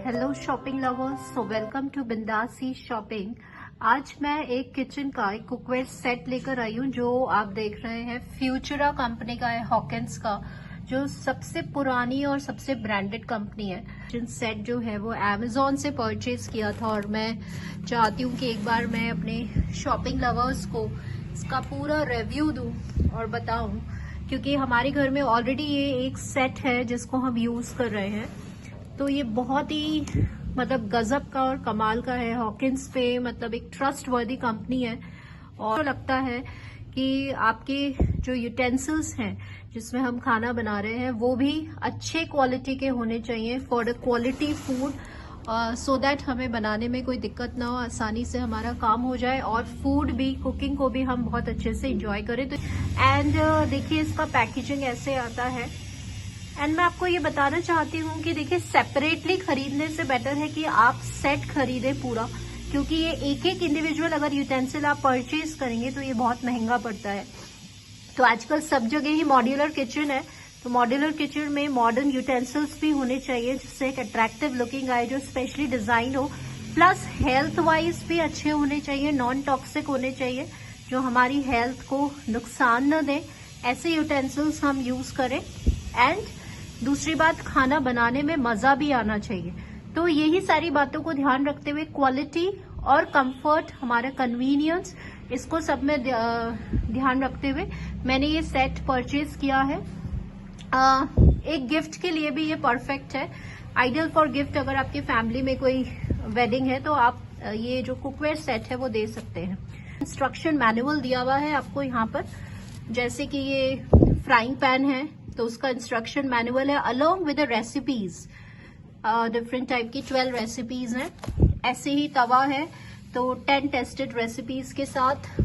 Hello shopping lovers, so welcome to Bindasi shopping. आज मैं एक किचन का एक कुकवेयर सेट लेकर आई हूँ जो आप देख रहे हैं फ्यूचरा कंपनी का है, हॉकिंस का, जो सबसे पुरानी और सबसे ब्रांडेड कंपनी है। किचन सेट जो है वो अमेजोन से परचेज किया था और मैं चाहती हूँ कि एक बार मैं अपने शॉपिंग लवर्स को इसका पूरा रिव्यू दूँ और बताऊँ, क्योंकि हमारे घर में ऑलरेडी ये एक सेट है जिसको हम यूज कर रहे हैं। तो ये बहुत ही मतलब गजब का और कमाल का है। हॉकिंस पे मतलब एक ट्रस्ट वर्दी कंपनी है और लगता है कि आपके जो यूटेंसिल्स हैं जिसमें हम खाना बना रहे हैं वो भी अच्छे क्वालिटी के होने चाहिए for the quality food, so that हमें बनाने में कोई दिक्कत ना हो, आसानी से हमारा काम हो जाए और फूड भी, कुकिंग को भी हम बहुत अच्छे से एंजॉय करें। तो एंड देखिए इसका पैकेजिंग ऐसे आता है। एंड मैं आपको ये बताना चाहती हूँ कि देखिए सेपरेटली खरीदने से बेटर है कि आप सेट खरीदें पूरा, क्योंकि ये एक एक इंडिविजुअल अगर यूटेंसिल आप परचेज करेंगे तो ये बहुत महंगा पड़ता है। तो आजकल सब जगह ही मॉड्यूलर किचन है, तो मॉड्यूलर किचन में मॉडर्न यूटेंसिल्स भी होने चाहिए जिससे एक अट्रैक्टिव लुकिंग आए, जो स्पेशली डिजाइन हो, प्लस हेल्थ वाइज भी अच्छे होने चाहिए, नॉन टॉक्सिक होने चाहिए, जो हमारी हेल्थ को नुकसान न दें। ऐसे यूटेंसिल्स हम यूज करें। एंड दूसरी बात, खाना बनाने में मजा भी आना चाहिए। तो यही सारी बातों को ध्यान रखते हुए क्वालिटी और कंफर्ट, हमारा कन्वीनियंस, इसको सब में ध्यान रखते हुए मैंने ये सेट परचेज किया है। एक गिफ्ट के लिए भी ये परफेक्ट है, आइडियल फॉर गिफ्ट। अगर आपकी फैमिली में कोई वेडिंग है तो आप ये जो कुकवेयर सेट है वो दे सकते हैं। इंस्ट्रक्शन मैनुअल दिया हुआ है आपको यहाँ पर, जैसे कि ये फ्राइंग पैन है तो उसका इंस्ट्रक्शन मैनुअल है along with the recipes, different type की 12 रेसिपीज हैं। ऐसे ही तवा है तो 10 टेस्टेड रेसिपीज के साथ।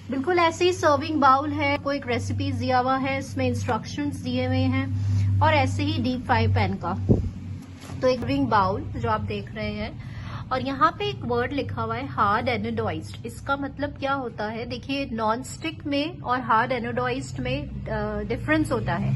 बिल्कुल ऐसे ही सर्विंग बाउल है, कोई एक रेसिपीज दिया हुआ है, इसमें इंस्ट्रक्शंस दिए हुए हैं। और ऐसे ही डीप फ्राई पैन का तो एक रिंग बाउल जो आप देख रहे हैं। और यहाँ पे एक वर्ड लिखा हुआ है हार्ड एनोडोइज्ड। इसका मतलब क्या होता है, देखिए नॉन स्टिक में और हार्ड एनोडोइज्ड में डिफरेंस होता है।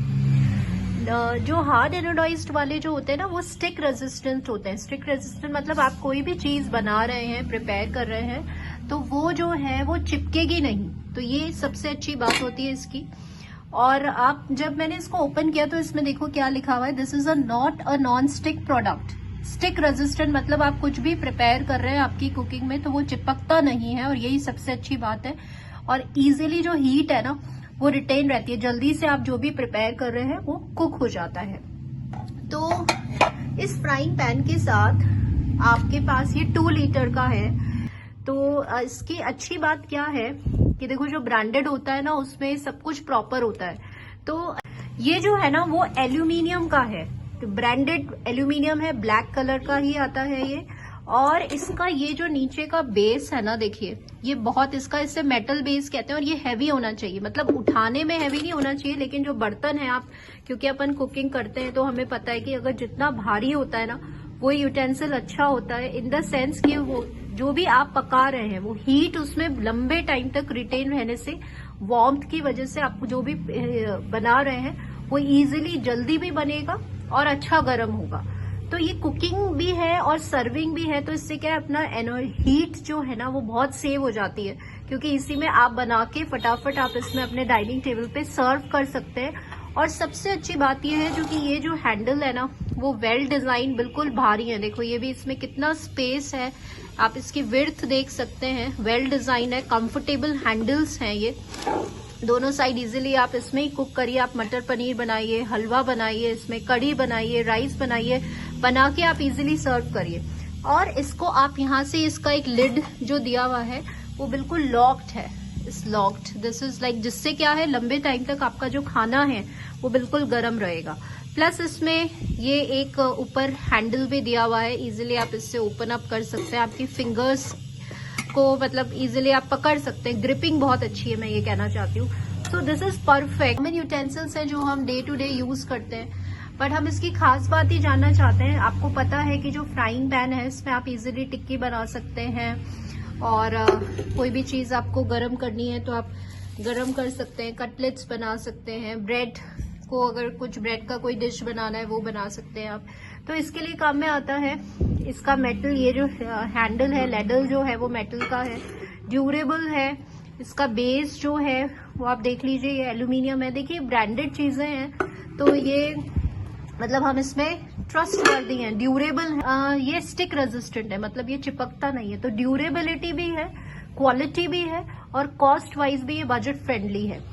जो हार्ड एनोडोइज्ड वाले जो होते हैं ना वो स्टिक रेजिस्टेंट होते हैं। स्टिक रेजिस्टेंट मतलब आप कोई भी चीज बना रहे हैं, प्रिपेयर कर रहे हैं तो वो जो है वो चिपकेगी नहीं। तो ये सबसे अच्छी बात होती है इसकी। और आप जब मैंने इसको ओपन किया तो इसमें देखो क्या लिखा हुआ है, this is not a non stick product. Stick resistant मतलब आप कुछ भी प्रिपेयर कर रहे हैं आपकी कुकिंग में तो वो चिपकता नहीं है, और यही सबसे अच्छी बात है। और इजीली जो हीट है ना वो रिटेन रहती है, जल्दी से आप जो भी प्रिपेयर कर रहे हैं वो कुक हो जाता है। तो इस फ्राइंग पैन के साथ आपके पास ये 2 लीटर का है। तो इसकी अच्छी बात क्या है कि देखो जो ब्रांडेड होता है ना उसमें सब कुछ प्रॉपर होता है। तो ये जो है ना वो एल्यूमिनियम का है, तो ब्रांडेड एल्यूमिनियम है, ब्लैक कलर का ही आता है ये। और इसका ये जो नीचे का बेस है ना, देखिए ये बहुत, इसका इसे मेटल बेस कहते हैं। और ये हैवी होना चाहिए, मतलब उठाने में हैवी नहीं होना चाहिए, लेकिन जो बर्तन है आप, क्योंकि अपन कुकिंग करते हैं तो हमें पता है कि अगर जितना भारी होता है ना वो यूटेंसिल अच्छा होता है, इन द सेंस कि वो जो भी आप पका रहे हैं वो हीट उसमें लंबे टाइम तक रिटेन रहने से, वार्मथ की वजह से आप जो भी बना रहे हैं वो इजीली जल्दी भी बनेगा और अच्छा गर्म होगा। तो ये कुकिंग भी है और सर्विंग भी है, तो इससे क्या है, अपना हीट जो है ना वो बहुत सेव हो जाती है, क्योंकि इसी में आप बना के फटाफट आप इसमें अपने डाइनिंग टेबल पे सर्व कर सकते हैं। और सबसे अच्छी बात ये है जो कि ये जो हैंडल है ना वो वेल डिजाइन, बिल्कुल भारी है। देखो ये भी, इसमें कितना स्पेस है, आप इसकी विड्थ देख सकते हैं, वेल डिजाइन है, कंफर्टेबल हैंडल्स हैं ये दोनों साइड। इजीली आप इसमें ही कुक करिए, आप मटर पनीर बनाइए, हलवा बनाइए, इसमें कढ़ी बनाइए, राइस बनाइए, बना के आप इजीली सर्व करिए। और इसको आप यहाँ से, इसका एक लिड जो दिया हुआ है वो बिल्कुल लॉक्ड है, इस लॉक्ड, दिस इज लाइक, जिससे क्या है लंबे टाइम तक आपका जो खाना है वो बिल्कुल गर्म रहेगा। प्लस इसमें ये एक ऊपर हैंडल भी दिया हुआ है, इजीली आप इससे ओपन अप कर सकते हैं, आपकी फिंगर्स को मतलब इजीली आप पकड़ सकते हैं। ग्रिपिंग बहुत अच्छी है, मैं ये कहना चाहती हूँ। So this is perfect. Common utensils हैं जो हम डे टू डे यूज करते हैं, बट हम इसकी खास बात ही जानना चाहते हैं। आपको पता है कि जो फ्राइंग पैन है इसमें आप इजीली टिक्की बना सकते हैं, और कोई भी चीज आपको गर्म करनी है तो आप गर्म कर सकते हैं, कटलेट्स बना सकते हैं, ब्रेड आपको अगर कुछ ब्रेड का कोई डिश बनाना है वो बना सकते हैं आप। तो इसके लिए काम में आता है इसका मेटल, ये जो हैंडल है, लेडल जो है वो मेटल का है, ड्यूरेबल है। इसका बेस जो है वो आप देख लीजिए, ये एल्यूमिनियम है। देखिए ब्रांडेड चीजें हैं तो ये मतलब हम इसमें ट्रस्ट करती हैं। ड्यूरेबल है, ये स्टिक रेजिस्टेंट है, मतलब ये चिपकता नहीं है। तो ड्यूरेबिलिटी भी है, क्वालिटी भी है और कॉस्ट वाइज भी ये बजट फ्रेंडली है।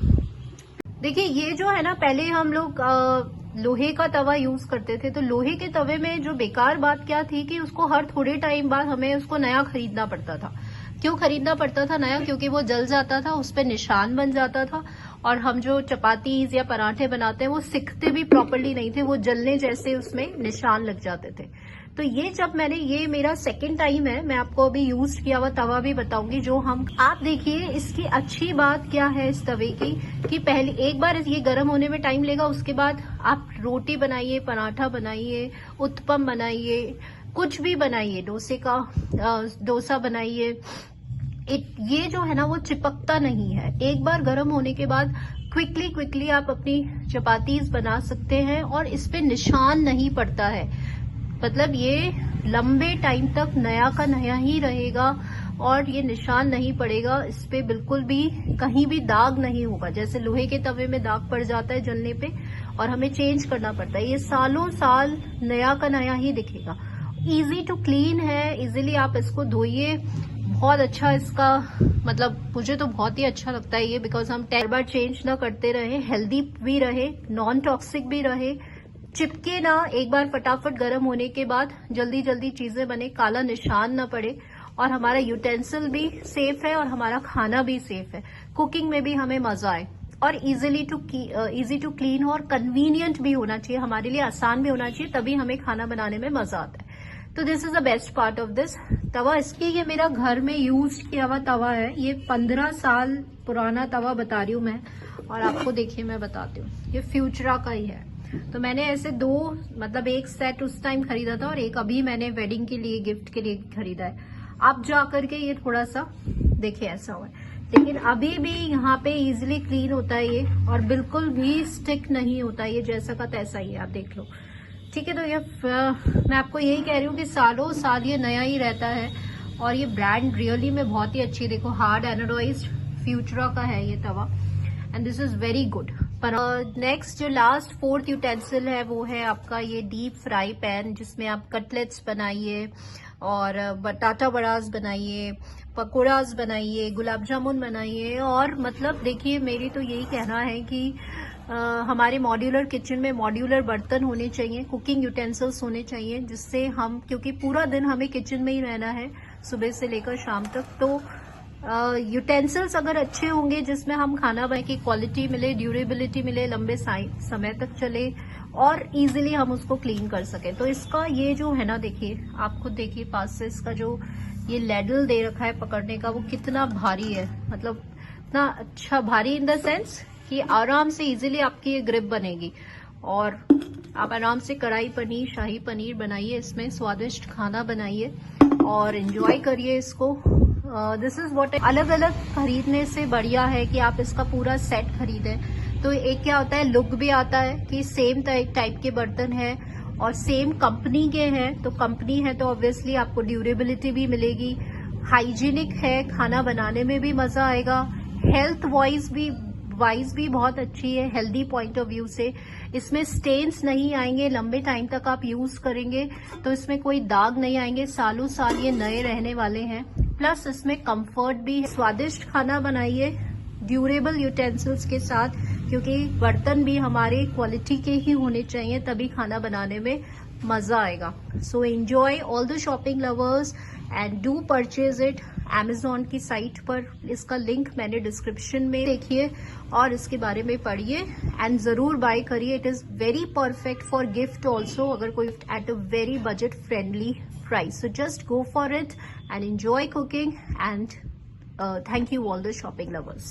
देखिए ये जो है ना, पहले हम लोग लोहे का तवा यूज करते थे, तो लोहे के तवे में जो बेकार बात क्या थी कि उसको हर थोड़े टाइम बाद हमें उसको नया खरीदना पड़ता था। क्यों खरीदना पड़ता था नया? क्योंकि वो जल जाता था, उस पर निशान बन जाता था और हम जो चपातीज या पराठे बनाते हैं वो सिकते भी प्रॉपरली नहीं थे, वो जलने जैसे उसमें निशान लग जाते थे। तो ये जब मैंने, ये मेरा सेकंड टाइम है, मैं आपको अभी यूज किया हुआ तवा भी बताऊंगी जो हम, आप देखिए इसकी अच्छी बात क्या है इस तवे की कि पहले एक बार ये गर्म होने में टाइम लेगा, उसके बाद आप रोटी बनाइए, पराठा बनाइए, उत्पम बनाइए, कुछ भी बनाइए, डोसा बनाइए, ये जो है ना वो चिपकता नहीं है। एक बार गर्म होने के बाद क्विकली आप अपनी चपातीज बना सकते हैं और इस पे निशान नहीं पड़ता है। मतलब ये लंबे टाइम तक नया का नया ही रहेगा और ये निशान नहीं पड़ेगा इस पे, बिल्कुल भी कहीं भी दाग नहीं होगा। जैसे लोहे के तवे में दाग पड़ जाता है जलने पे और हमें चेंज करना पड़ता है, ये सालों साल नया का नया ही दिखेगा। इजी टू क्लीन है, इजीली आप इसको धोइए। बहुत अच्छा इसका, मतलब मुझे तो बहुत ही अच्छा लगता है ये, बिकॉज हम 10 बार चेंज ना करते रहे, हेल्दी भी रहे, नॉन टॉक्सिक भी रहे, चिपके ना, एक बार फटाफट गर्म होने के बाद जल्दी चीजें बने, काला निशान ना पड़े और हमारा यूटेंसिल भी सेफ है और हमारा खाना भी सेफ है, कुकिंग में भी हमें मजा आए और इजी टू क्लीन हो और कन्वीनियंट भी होना चाहिए, हमारे लिए आसान भी होना चाहिए, तभी हमें खाना बनाने में मजा आता है। तो this is the best part of this tawa. इसकी, ये मेरा घर में यूज किया हुआ तवा है, ये 15 साल पुराना तवा बता रही हूँ मैं, और आपको देखिए मैं बताती हूँ, ये फ्यूचरा का ही है। तो मैंने ऐसे दो, मतलब एक सेट उस टाइम खरीदा था और एक अभी मैंने वेडिंग के लिए, गिफ्ट के लिए खरीदा है। आप जा करके ये थोड़ा सा देखिए ऐसा हुआ है, लेकिन अभी भी यहाँ पे इजीली क्लीन होता है ये और बिल्कुल भी स्टिक नहीं होता, ये जैसा का तैसा ही है, आप देख लो। ठीक है, तो ये मैं आपको यही कह रही हूँ कि सालों साल ये नया ही रहता है और ये ब्रांड रियली में बहुत ही अच्छी, देखो हार्ड एनोडाइज्ड फ्यूचरा का है ये तवा and this is very good. पर नेक्स्ट जो लास्ट फोर्थ यूटेंसिल है वो है आपका ये डीप फ्राई पैन, जिसमें आप कटलेट्स बनाइए और बटाटा बड़ास बनाइए, पकौड़ास बनाइए, गुलाब जामुन बनाइए। और मतलब देखिए मेरी तो यही कहना है कि हमारे मॉड्यूलर किचन में मॉड्यूलर बर्तन होने चाहिए, कुकिंग यूटेंसिल्स होने चाहिए, जिससे हम, क्योंकि पूरा दिन हमें किचन में ही रहना है सुबह से लेकर शाम तक, तो यूटेंसिल्स अगर अच्छे होंगे जिसमें हम खाना बनाने की क्वालिटी मिले, ड्यूरेबिलिटी मिले, लंबे समय तक चले और इजीली हम उसको क्लीन कर सके। तो इसका ये जो है ना, देखिए आप खुद देखिए पास से, इसका जो ये लेडल दे रखा है पकड़ने का, वो कितना भारी है, मतलब इतना अच्छा भारी इन द सेंस कि आराम से इजीली आपकी ये ग्रिप बनेगी और आप आराम से कढ़ाई पनीर, शाही पनीर बनाइए, इसमें स्वादिष्ट खाना बनाइए और एंजॉय करिए इसको। दिस इज व्हाट, अलग अलग खरीदने से बढ़िया है कि आप इसका पूरा सेट खरीदें। तो एक क्या होता है, लुक भी आता है कि सेम टाइप के बर्तन है और सेम कंपनी के हैं, तो कंपनी है तो ऑब्वियसली आपको ड्यूरेबिलिटी भी मिलेगी, हाइजीनिक है, खाना बनाने में भी मजा आएगा, हेल्थ वाइज भी बहुत अच्छी है, हेल्दी पॉइंट ऑफ व्यू से। इसमें स्टेन्स नहीं आएंगे, लंबे टाइम तक आप यूज करेंगे तो इसमें कोई दाग नहीं आएंगे, सालों साल ये नए रहने वाले हैं। प्लस इसमें कंफर्ट भी है। स्वादिष्ट खाना बनाइए ड्यूरेबल यूटेंसिल्स के साथ, क्योंकि बर्तन भी हमारे क्वालिटी के ही होने चाहिए, तभी खाना बनाने में मजा आएगा। So enjoy all the shopping lovers and do purchase it. Amazon की साइट पर इसका लिंक मैंने डिस्क्रिप्शन में, देखिए और इसके बारे में पढ़िए एंड जरूर बाय करिए। It is very perfect for gift also, अगर कोई at a very budget friendly price. So just go for it and enjoy cooking, and thank you all the shopping lovers.